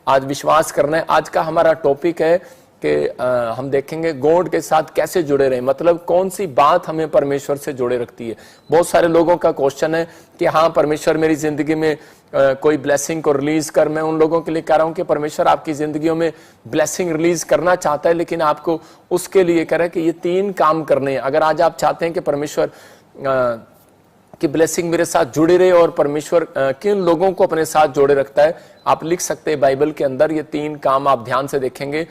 आज विश्वास करना है। आज का हमारा टॉपिक है कि हम देखेंगे गॉड के साथ कैसे जुड़े रहे, मतलब कौन सी बात हमें परमेश्वर से जोड़े रखती है। बहुत सारे लोगों का क्वेश्चन है कि हाँ परमेश्वर मेरी जिंदगी में कोई ब्लेसिंग को रिलीज कर। मैं उन लोगों के लिए कह रहा हूं कि परमेश्वर आपकी जिंदगियों में ब्लेसिंग रिलीज करना चाहता है, लेकिन आपको उसके लिए कह रहा है कि ये 3 काम करने हैं। अगर आज आप चाहते हैं कि परमेश्वर कि ब्लेसिंग मेरे साथ जुड़े रहे और परमेश्वर किन लोगों को अपने साथ जोड़े रखता है, आप लिख सकते हैं बाइबल के अंदर ये 3 काम आप ध्यान से देखेंगे।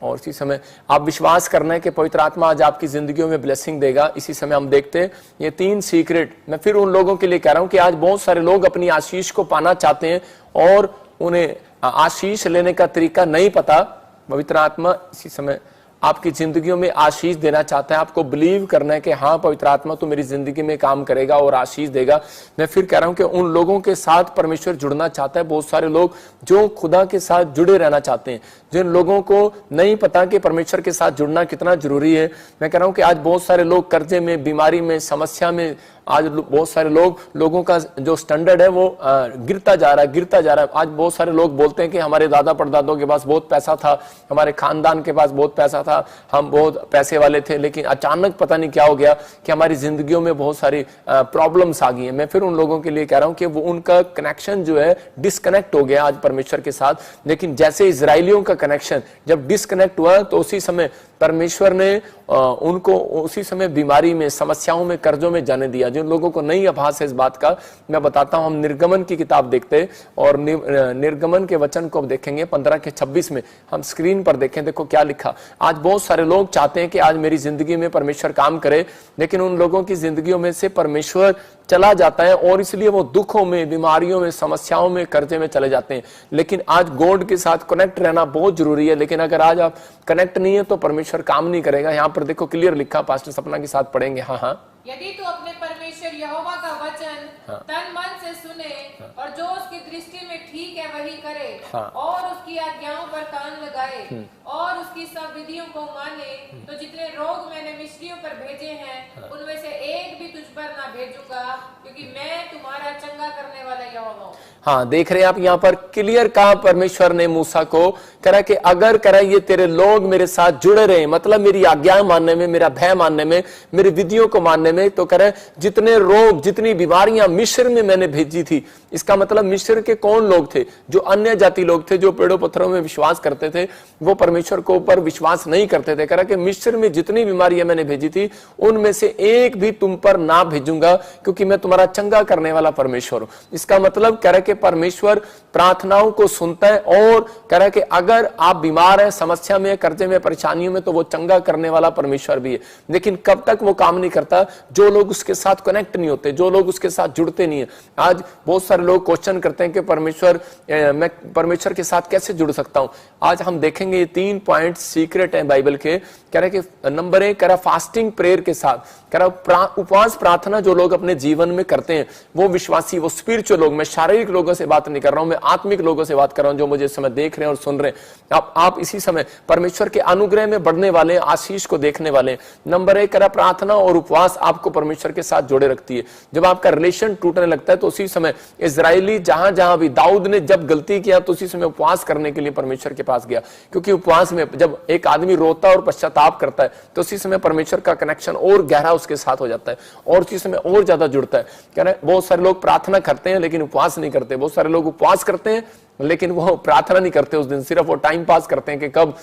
और इसी समय आप विश्वास करना है कि पवित्र आत्मा आज आपकी जिंदगियों में ब्लेसिंग देगा। इसी समय हम देखते हैं ये 3 सीक्रेट। मैं फिर उन लोगों के लिए कह रहा हूं कि आज बहुत सारे लोग अपनी आशीष को पाना चाहते हैं और उन्हें आशीष लेने का तरीका नहीं पता। पवित्र आत्मा इसी समय आपकी जिंदगियों में आशीष देना चाहता है। आपको बिलीव करना है कि हाँ पवित्र आत्मा तो मेरी जिंदगी में काम करेगा और आशीष देगा। मैं फिर कह रहा हूं कि उन लोगों के साथ परमेश्वर जुड़ना चाहता है। बहुत सारे लोग जो खुदा के साथ जुड़े रहना चाहते हैं, जिन लोगों को नहीं पता कि परमेश्वर के साथ जुड़ना कितना जरूरी है। मैं कह रहा हूं कि आज बहुत सारे लोग कर्जे में, बीमारी में, समस्या में, आज बहुत सारे लोगों का जो स्टैंडर्ड है वो गिरता जा रहा है। आज बहुत सारे लोग बोलते हैं कि हमारे दादा परदादों के पास बहुत पैसा था, हमारे खानदान के पास बहुत पैसा था, हम बहुत पैसे वाले थे, लेकिन अचानक पता नहीं क्या हो गया कि हमारी जिंदगियों में बहुत सारी प्रॉब्लम्स आ गई हैं। मैं फिर उन लोगों के लिए कह रहा हूं कि वो उनका कनेक्शन जो है डिस्कनेक्ट हो गया आज परमेश्वर के साथ। लेकिन जैसे इजराइलियों का कनेक्शन जब डिस्कनेक्ट हुआ तो उसी समय परमेश्वर ने उनको उसी समय बीमारी में, समस्याओं में, कर्जों में जाने दिया। जिन लोगों को नहीं आभास है इस बात का, मैं बताता हूं। हम निर्गमन की किताब देखते और निर्गमन के वचन को देखेंगे 15 के 26 में। हम स्क्रीन पर देखें, देखो क्या लिखा। आज बहुत सारे लोग चाहते हैं कि आज मेरी जिंदगी में परमेश्वर काम करे, लेकिन उन लोगों की जिंदगियों में से परमेश्वर चला जाता है और इसलिए वो दुखों में, बीमारियों में, समस्याओं में, कर्जे में चले जाते हैं। लेकिन आज गॉड के साथ कनेक्ट रहना बहुत जरूरी है। लेकिन अगर आज आप कनेक्ट नहीं है तो परमेश्वर काम नहीं करेगा। यहाँ पर देखो क्लियर लिखा, पास्टर सपना के साथ पढ़ेंगे। हाँ, यदि तू अपने परमेश्वर यहोवा का वचन तन मन से सुने और जो उसकी दृष्टि में ठीक है वही करे और उसकी आज्ञाओं पर कान लगाए और उसकी सब विधियों को माने, तो जितने रोग मैंने मिस्रियों पर भेजे हैं उनमें से एक भी तुझ पर ना भेजूंगा, क्योंकि मैं तुम्हारा चंगा करने वाला यहोवा हूं। हाँ, देख रहे हैं आप यहाँ पर क्लियर कहा परमेश्वर ने मूसा को, करा कि अगर करा ये तेरे लोग मेरे साथ जुड़े रहे, मतलब मेरी आज्ञा मानने में, मेरा भय मानने में, मेरी विधियों को मानने में, तो करे जितने रोग, जितनी बीमारियां मिस्र में मैंने भेजी थी। इसका मतलब मिस्र के कौन लोग थे? जो अन्य जाति लोग थे, जो पेड़ों पत्थरों में विश्वास करते थे, वो परमेश्वर को ऊपर विश्वास नहीं करते थे। करा कि मिस्र में जितनी बीमारियां मैंने भेजी थी उनमें से एक भी तुम पर ना भेजूंगा, क्योंकि मैं तुम्हारा चंगा करने वाला परमेश्वर हूं। इसका मतलब कह रहा कि परमेश्वर प्रार्थनाओं को सुनता है और कह रहा कि अगर आप बीमार हैं, समस्या में, कर्जे में, परेशानियों में, तो वो चंगा करने वाला परमेश्वर भी है। लेकिन कब तक वो काम नहीं करता? जो लोग उसके साथ कनेक्ट नहीं होते, जो लोग उसके साथ जुड़ते नहीं है। आज बहुत सारे लोग क्वेश्चन करते हैं कि परमेश्वर, मैं परमेश्वर के साथ कैसे जुड़ सकता हूं? आज हम देखेंगे ये 3 पॉइंट सीक्रेट है बाइबल के। कह रहे कि नंबर 1 कह रहा फास्टिंग प्रेयर के साथ, कह रहा उपवास प्रार्थना जो लोग अपने जीवन में करते हैं वो विश्वासी, वो स्पिरिचुअल लोग, मैं शारीरिक लोगों से बात नहीं कर रहा हूं, मैं आत्मिक लोगों से बात कर रहा हूं जो मुझे इस समय देख रहे हैं और सुन रहे हैं। आप इसी समय परमेश्वर के अनुग्रह में बढ़ने वाले, आशीष को देखने वाले। नंबर 1 कह रहा प्रार्थना और उपवास आपको परमेश्वर के साथ जोड़े रखती है। जब आपका रिलेशन टूटने लगता है तो उसी समय इजरायली जहां जहां भी, दाऊद ने जब गलती किया तो उसी समय उपवास करने के लिए परमेश्वर के पास गया, क्योंकि उपवास में जब एक आदमी रोता और पश्चाताप करता है तो उसी समय परमेश्वर का कनेक्शन और गहरा उसके साथ हो जाता है और उसी समय और ज्यादा जुड़ता है। कह रहे बहुत सारे लोग प्रार्थना करते हैं लेकिन उपवास नहीं करते, बहुत सारे लोग उपवास करते हैं लेकिन वो प्रार्थना नहीं करते उस दिन, सिर्फ वो टाइम पास करते हैं कि कब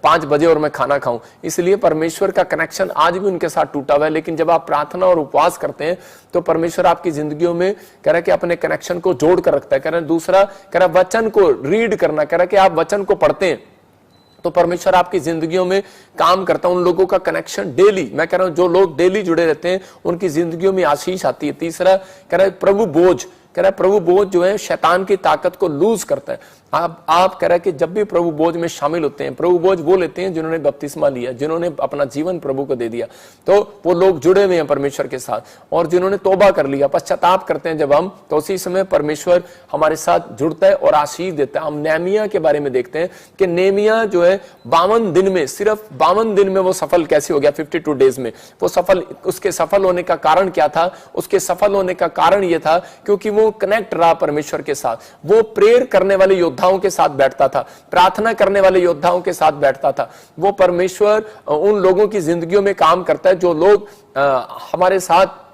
5 बजे और मैं खाना खाऊं। इसलिए परमेश्वर का कनेक्शन आज भी उनके साथ टूटा हुआ है। लेकिन जब आप प्रार्थना और उपवास करते हैं तो परमेश्वर आपकी जिंदगियों में कह रहा है कि अपने कनेक्शन को जोड़ कर रखता है। कह रहा है दूसरा, कह रहा वचन को रीड करना, कह रहा है कि आप वचन को पढ़ते हैं तो परमेश्वर आपकी जिंदगियों में काम करता है। उन लोगों का कनेक्शन डेली, मैं कह रहा हूं जो लोग डेली जुड़े रहते हैं उनकी जिंदगियों में आशीष आती है। तीसरा कह रहा है प्रभु बोझ, कह रहा है प्रभु बोझ जो है शैतान की ताकत को लूज करता है। आप कह रहा है कि जब भी प्रभु बोझ में शामिल होते हैं, प्रभु बोझ वो लेते हैं जिन्होंने बपतिस्मा लिया, जिन्होंने अपना जीवन प्रभु को दे दिया, तो वो लोग जुड़े हुए हैं परमेश्वर के साथ। और जिन्होंने तौबा कर लिया, पश्चाताप करते हैं जब हम, तो उसी समय परमेश्वर हमारे साथ जुड़ता है और आशीष देता है। हम नेहमिया के बारे में देखते हैं कि नेहमिया जो है 52 दिन में, सिर्फ 52 दिन में वो सफल कैसे हो गया? 52 डेज में वो सफल। उसके सफल होने का कारण क्या था? उसके सफल होने का कारण यह था क्योंकि वो कनेक्ट रहा परमेश्वर के साथ। वो प्रेयर करने वाले योद्धाओं के साथ बैठता था, प्रार्थना करने वाले योद्धाओं के साथ बैठता था। वो परमेश्वर उन लोगों की जिंदगियों में काम करता है जो लोग हमारे साथ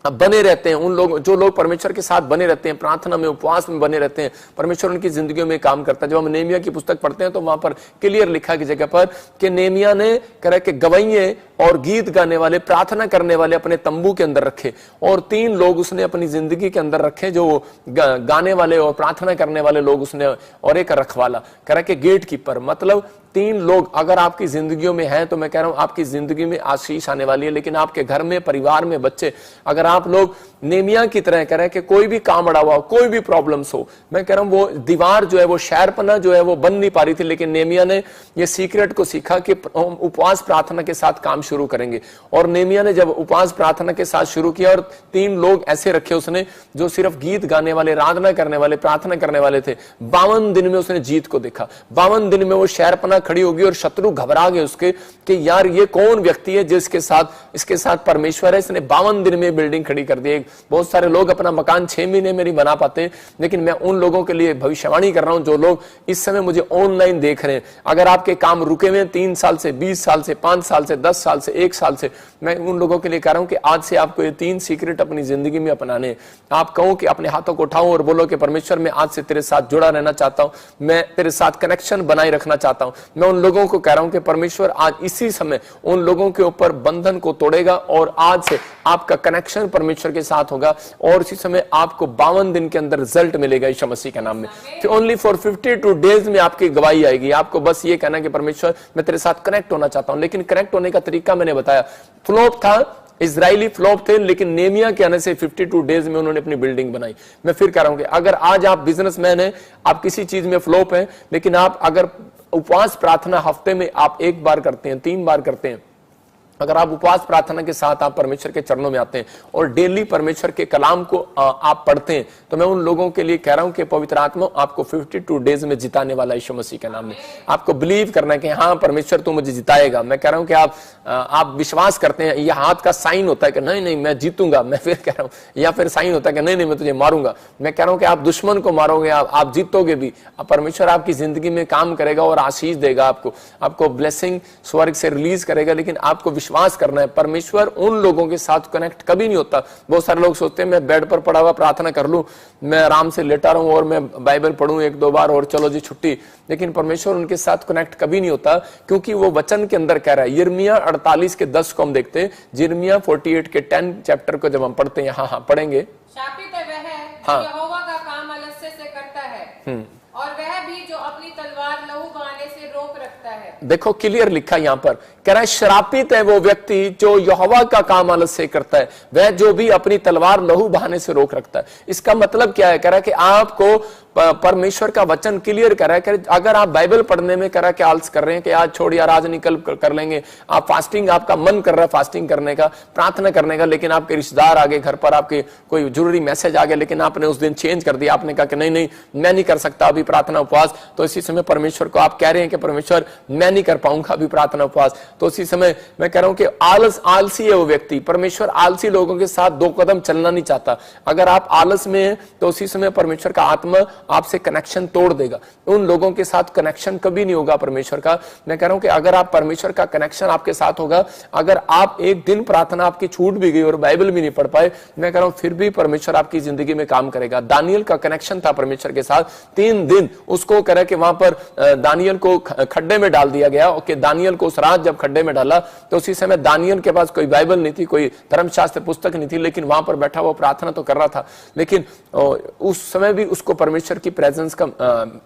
बने रहते हैं, उन लोग जो लोग परमेश्वर के साथ बने रहते हैं, प्रार्थना में, उपवास में बने रहते हैं, परमेश्वर उनकी जिंदगियों में काम करता है। जब हम नेहमिया की पुस्तक पढ़ते हैं तो वहां पर क्लियर लिखा की जगह पर कि नेहमिया ने कह के गवैये और गीत गाने वाले, प्रार्थना करने वाले अपने तंबू के अंदर रखे, और 3 लोग उसने अपनी जिंदगी के अंदर रखे जो गाने वाले और प्रार्थना करने वाले लोग उसने, और एक रखवाला, कह के गेट कीपर। मतलब 3 लोग अगर आपकी जिंदगियों में हैं तो मैं कह रहा हूं आपकी जिंदगी में आशीष आने वाली है। लेकिन आपके घर में, परिवार में, बच्चे, अगर आप लोग नेहमिया की तरह कह रहे हैं कि कोई भी काम अड़ा हुआ, कोई भी प्रॉब्लम्स हो, मैं कह रहा हूं वो दीवार जो है, वो शहरपना जो है वो बन नहीं पा रही थी, लेकिन नेहमिया ने ये सीक्रेट को सीखा कि उपवास प्रार्थना के साथ काम शुरू करेंगे। और नेहमिया ने जब उपवास प्रार्थना के साथ शुरू किया और 3 लोग ऐसे रखे उसने जो सिर्फ गीत गाने वाले, आराधना करने वाले, प्रार्थना करने वाले थे, 52 दिन में उसने जीत को देखा। 52 दिन में वो शहरपना खड़ी होगी और शत्रु घबरा गए उसके कि यार ये कौन व्यक्ति है जिसके साथ, इसके साथ परमेश्वर है, इसने 52 दिन में बिल्डिंग खड़ी कर दी। बहुत सारे लोग अपना मकान 6 महीने में नहीं बना पाते, लेकिन मैं उन लोगों के लिए भविष्यवाणी कर रहा हूं जो लोग इस समय मुझे ऑनलाइन देख रहे हैं। अगर आपके काम रुके हुए 3 साल से, 20 साल से, 5 साल से, 10 साल से, 1 साल से, मैं उन लोगों के लिए कह रहा हूं कि आज से आपको ये 3 सीक्रेट अपनी जिंदगी में अपनाने। आप कहो कि अपने हाथों को उठाओ और बोलो कि परमेश्वर मैं आज से तेरे साथ जुड़ा रहना चाहता हूं, मैं तेरे साथ कनेक्शन बनाए रखना चाहता हूं। मैं उन लोगों को कह रहा हूं कि परमेश्वर आज इसी समय उन लोगों के ऊपर बंधन को तोड़ेगा और आज से आपका कनेक्शन परमेश्वर के साथ होगा और इसी समय आपको 52 दिन के अंदर रिजल्ट मिलेगा यीशु मसीह के नाम में। तो ओनली फॉर 52 डेज में आपकी गवाही आएगी। आपको बस ये कहना कि परमेश्वर मैं तेरे साथ कनेक्ट होना चाहता हूं। लेकिन कनेक्ट होने का तरीका मैंने बताया, फ्लॉप था, इजरायली फ्लॉप थे, लेकिन नेहमिया के आने से 52 डेज में उन्होंने अपनी बिल्डिंग बनाई। मैं फिर कह रहा हूं कि अगर आज आप बिजनेसमैन हैं, आप किसी चीज में फ्लॉप हैं, लेकिन आप अगर उपवास प्रार्थना हफ्ते में आप 1 बार करते हैं, 3 बार करते हैं, अगर आप उपवास प्रार्थना के साथ आप परमेश्वर के चरणों में आते हैं और डेली परमेश्वर के कलाम को आप पढ़ते हैं, तो मैं उन लोगों के लिए कह रहा हूं कि पवित्र आत्मा आपको 52 डेज में जिताने वाला यीशु मसीह के नाम में। आपको बिलीव करना है कि हाँ परमेश्वर तू मुझे जिताएगा। मैं कह रहा हूं कि आप विश्वास करते हैं, यह हाथ का साइन होता है कि नहीं नहीं मैं जीतूंगा, मैं फिर कह रहा हूं, या फिर साइन होता है कि नहीं नहीं मैं तुझे मारूंगा। मैं कह रहा हूं कि आप दुश्मन को मारोगे, आप जीतोगे भी, परमेश्वर आपकी जिंदगी में काम करेगा और आशीष देगा, आपको ब्लेसिंग स्वर्ग से रिलीज करेगा। लेकिन आपको विश्वास करना है, परमेश्वर उन लोगों के साथ कनेक्ट कभी नहीं होता। बहुत सारे लोग सोचते हैं मैं बेड पर पड़ा हुआ प्रार्थना कर लूं, मैं आराम से लेटा रहूं और मैं बाइबल पढ़ूं 1-2 बार और चलो जी छुट्टी। लेकिन परमेश्वर उनके साथ कनेक्ट कभी नहीं होता, क्योंकि वो वचन के अंदर कह रहा है। यिर्मयाह 48 के 10 को हम देखते हैं, यिर्मयाह 48 के 10 चैप्टर को जब हम पढ़ते हैं, हाँ पढ़ेंगे। शापित है वह जो यहोवा का काम आलस्य से करता है, और वह भी जो अपनी तलवार लहू बहाने से रोक रखता है। देखो क्लियर लिखा यहाँ पर, कह रहा है श्रापित है वो व्यक्ति जो यहोवा का काम आलस्य से करता है, वह जो भी अपनी तलवार लहू बहाने से रोक रखता है। इसका मतलब क्या है? कह रहा है कि आपको परमेश्वर का वचन क्लियर कर रहा है कि अगर आप बाइबल पढ़ने में कह रहा है कि आलस कर रहे हैं कि आज छोड़ यार आज निकल कर लेंगे, आप फास्टिंग, आपका मन कर रहा है फास्टिंग करने का, प्रार्थना करने का, लेकिन आपके रिश्तेदार आ गए घर पर, आपके कोई जरूरी मैसेज आ गया, लेकिन आपने उस दिन चेंज कर दिया, आपने कहा कि नहीं नहीं मैं नहीं कर सकता अभी प्रार्थना उपवास, तो इसी समय परमेश्वर को आप कह रहे हैं कि परमेश्वर मैं नहीं कर पाऊंगा अभी प्रार्थना उपवास। तो इसी समय मैं कह रहा हूं कि आलसी है वो व्यक्ति। परमेश्वर आलसी लोगों के साथ 2 कदम चलना नहीं चाहता। अगर आप आलस में हैं तो उसी समय परमेश्वर का आत्मा आपसे कनेक्शन तोड़ देगा। उन लोगों के साथ कनेक्शन कभी नहीं होगा परमेश्वर का। मैं कह रहा हूं कि अगर आप परमेश्वर का कनेक्शन आपके साथ होगा, अगर आप एक दिन प्रार्थना आपकी छूट भी गई और बाइबल भी नहीं पढ़ पाए, मैं कह रहा हूं फिर भी परमेश्वर आपकी जिंदगी में काम करेगा। दानियल का कनेक्शन था परमेश्वर के साथ, 3 दिन उसको कह रहा कि वहां पर दानियल को खड्डे में डाल दिया गया। कि दानियल को उस रात जब खड्डे में डाला तो उसी समय दानियल के पास कोई बाइबल नहीं थी, कोई धर्मशास्त्र पुस्तक नहीं थी, लेकिन वहां पर बैठा वो प्रार्थना तो कर रहा था, लेकिन उस समय भी उसको परमेश्वर की प्रेजेंस का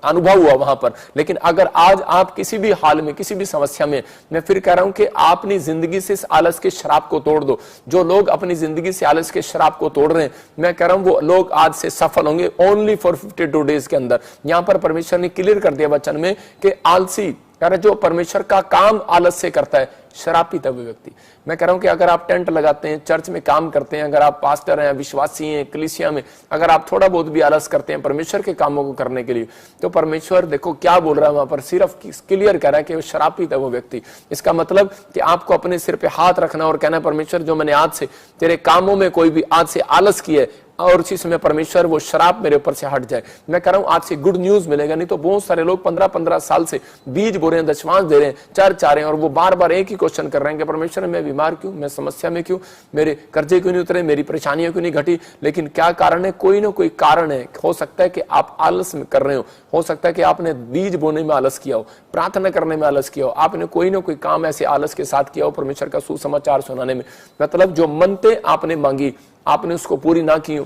अनुभव हुआ वहां पर। लेकिन अगर आज आप किसी भी हाल में, किसी भी समस्या में, मैं फिर कह रहा हूं कि आप अपनी जिंदगी से इस आलस के शराब को तोड़ दो। जो लोग अपनी जिंदगी से आलस के शराब को तोड़ रहे हैं, मैं कह रहा हूं वो लोग आज से सफल होंगे ओनली फॉर 52 डेज के अंदर। यहां पर परमेश्वर ने क्लियर कर दिया वचन में कि आलसी, जो परमेश्वर का काम आलस से करता है, शरापित है वो व्यक्ति। मैं कह रहा हूं कि अगर आप टेंट लगाते हैं, चर्च में काम करते हैं, अगर आप पास्टर हैं, विश्वासी हैं, कलीसिया में, अगर आप थोड़ा बहुत भी आलस करते हैं परमेश्वर के कामों को करने के लिए, तो परमेश्वर देखो क्या बोल रहा है वहां पर, सिर्फ क्लियर कर रहा है कि वो शरापित है वो व्यक्ति। इसका मतलब कि आपको अपने सिर पे हाथ रखना और कहना परमेश्वर जो मैंने आज से तेरे कामों में कोई भी आज से आलस किया है, और उसी समय परमेश्वर वो शराब मेरे ऊपर से हट जाए। मैं कह रहा हूं आज से गुड न्यूज मिलेगा। नहीं तो बहुत सारे लोग 15-15 साल से बीज बो रहे हैं, दशमांश दे रहे हैं, चर्च आ रहे हैं और वो बार बार एक ही क्वेश्चन कर रहे हैं कि परमेश्वर मैं बीमार क्यों, मैं समस्या में क्यों, मेरे कर्जे क्यों नहीं उतरे, मेरी परेशानियां क्यों नहीं घटी। लेकिन क्या कारण है? कोई ना कोई कारण है। हो सकता है कि आप आलस में कर रहे हो सकता है कि आपने बीज बोने में आलस किया हो, प्रार्थना करने में आलस किया हो, आपने कोई ना कोई काम ऐसे आलस के साथ किया हो परमेश्वर का सुसमाचार सुनाने में। मतलब जो मनते आपने मांगी आपने उसको पूरी ना की हो।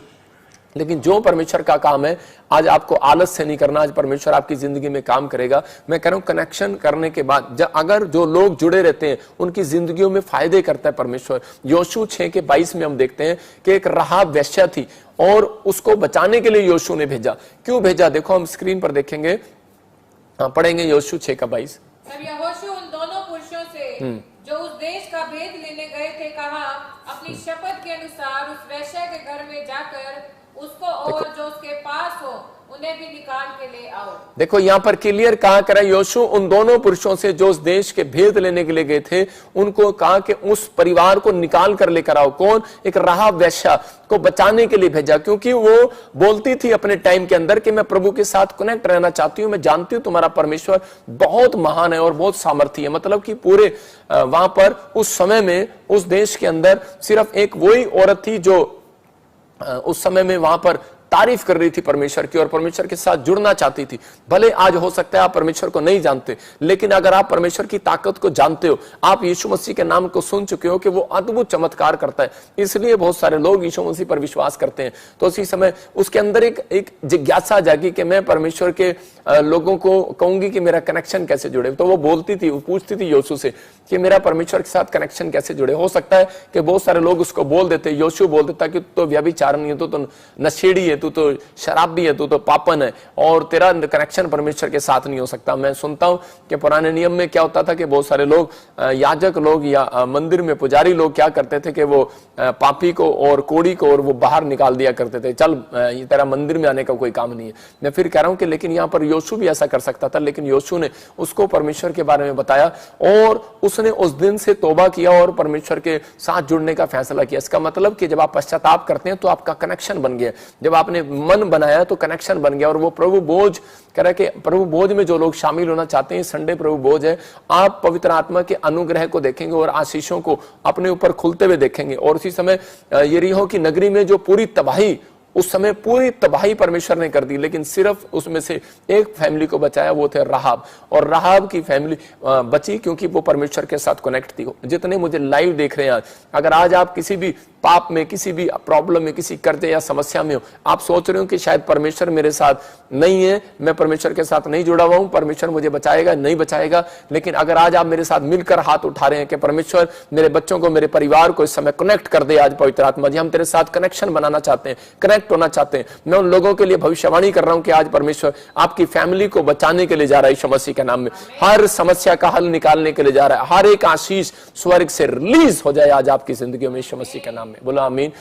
लेकिन जो परमेश्वर का काम है आज आपको आलस से नहीं करना, आज परमेश्वर आपकी जिंदगी में काम करेगा। मैं कह रहा हूं कनेक्शन करने के बाद अगर जो लोग जुड़े रहते हैं उनकी जिंदगियों में फायदे करता है परमेश्वर। योशू 6:22 में हम देखते हैं कि एक राहाब वेश्या थी और उसको बचाने के लिए योशू ने भेजा। क्यों भेजा? देखो हम स्क्रीन पर देखेंगे, पढ़ेंगे योशू 6:22। तब यहोशू उन दोनों पुरुषों से जो उस देश का भेद लेने गए थे कहा, अपनी शपथ के अनुसार उस वेश्या के घर में जाकर उसको और जो उसके पास हो उन्हें भी निकाल के ले आओ। देखो यहाँ पर क्लियर कहा करा, योशू उन दोनों पुरुषों से जो उस देश के भेद लेने के लिए गए थे उनको कहा कि उस परिवार को निकाल कर लेकर आओ। कौन? एक राहाब वेश्या को बचाने के लिए भेजा, क्योंकि वो बोलती थी अपने टाइम के अंदर कि मैं प्रभु के साथ कनेक्ट रहना चाहती हूँ, मैं जानती हूँ तुम्हारा परमेश्वर बहुत महान है और बहुत सामर्थी है। मतलब कि पूरे वहां पर उस समय में उस देश के अंदर सिर्फ एक वही औरत थी जो उस समय में वहां पर तारीफ कर रही थी परमेश्वर की और परमेश्वर के साथ जुड़ना चाहती थी। भले आज हो सकता है आप परमेश्वर को नहीं जानते, लेकिन अगर आप परमेश्वर की ताकत को जानते हो, आप यीशु मसीह के नाम को सुन चुके हो कि वो अद्भुत चमत्कार करता है, इसलिए बहुत सारे लोग यीशु मसीह पर विश्वास करते हैं। तो उसी समय उसके अंदर एक जिज्ञासा जागी कि मैं परमेश्वर के लोगों को कहूंगी कि मेरा कनेक्शन कैसे जुड़े। तो वो बोलती थी, वो पूछती थी योशू से कि मेरा परमेश्वर के साथ कनेक्शन कैसे जुड़े। हो सकता है कि बहुत सारे लोग उसको बोल देते, योशू बोल देता कि तू तो व्यभिचारिणी है, तू तो नशेड़ी है, तू तो शराबी है, तू तो पापन है और तेरा कनेक्शन परमेश्वर के साथ नहीं हो सकता। मैं सुनता हूं कि पुराने नियम में क्या होता था कि बहुत सारे लोग याजक लोग या मंदिर में पुजारी लोग क्या करते थे कि वो पापी को और कोड़ी को और वो बाहर निकाल दिया करते थे, चल ये तेरा मंदिर में आने का कोई काम नहीं है। मैं फिर कह रहा हूं कि लेकिन यहाँ पर योशू भी ऐसा कर सकता था, लेकिन योशू ने उसको परमेश्वर के बारे में बताया और उसने उस दिन से तौबा किया और परमेश्वर के साथ जुड़ने का फैसला किया। इसका मतलब कि जब आप पश्चाताप करते हैं तो आपका कनेक्शन बन गया, जब आपने मन बनाया तो कनेक्शन बन गया। और वो प्रभु बोझ कह रहा है कि प्रभु बोझ में जो लोग शामिल होना चाहते हैं, संडे प्रभु बोझ है, आप पवित्र आत्मा के अनुग्रह को देखेंगे और आशीषों को अपने ऊपर खुलते हुए देखेंगे। और उसी समय यरीहो की नगरी में जो पूरी तबाही, उस समय पूरी तबाही परमेश्वर ने कर दी, लेकिन सिर्फ उसमें से एक फैमिली को बचाया, वो थे राहाब। और राहाब की फैमिली बची क्योंकि वो परमेश्वर के साथ कनेक्ट थी। जितने मुझे लाइव देख रहे हैं आज, अगर आज आप किसी भी पाप में, किसी भी प्रॉब्लम में, किसी कर्जे या समस्या में हो, आप सोच रहे हो कि शायद परमेश्वर मेरे साथ नहीं है, मैं परमेश्वर के साथ नहीं जुड़ा हुआ हूं, परमेश्वर मुझे बचाएगा नहीं बचाएगा, लेकिन अगर आज आप मेरे साथ मिलकर हाथ उठा रहे हैं कि परमेश्वर मेरे बच्चों को, मेरे परिवार को इस समय कनेक्ट कर दे, आज पवित्र आत्मा जी हम तेरे साथ कनेक्शन बनाना चाहते हैं, कनेक्ट होना चाहते हैं। मैं उन लोगों के लिए भविष्यवाणी कर रहा हूं कि आज परमेश्वर आपकी फैमिली को बचाने के लिए जा रहा है यीशु मसीह के नाम में, हर समस्या का हल निकालने के लिए जा रहा है, हर एक आशीष स्वर्ग से रिलीज हो जाए आज आपकी जिंदगी में यीशु मसीह के नाम में। बोलो आमीन।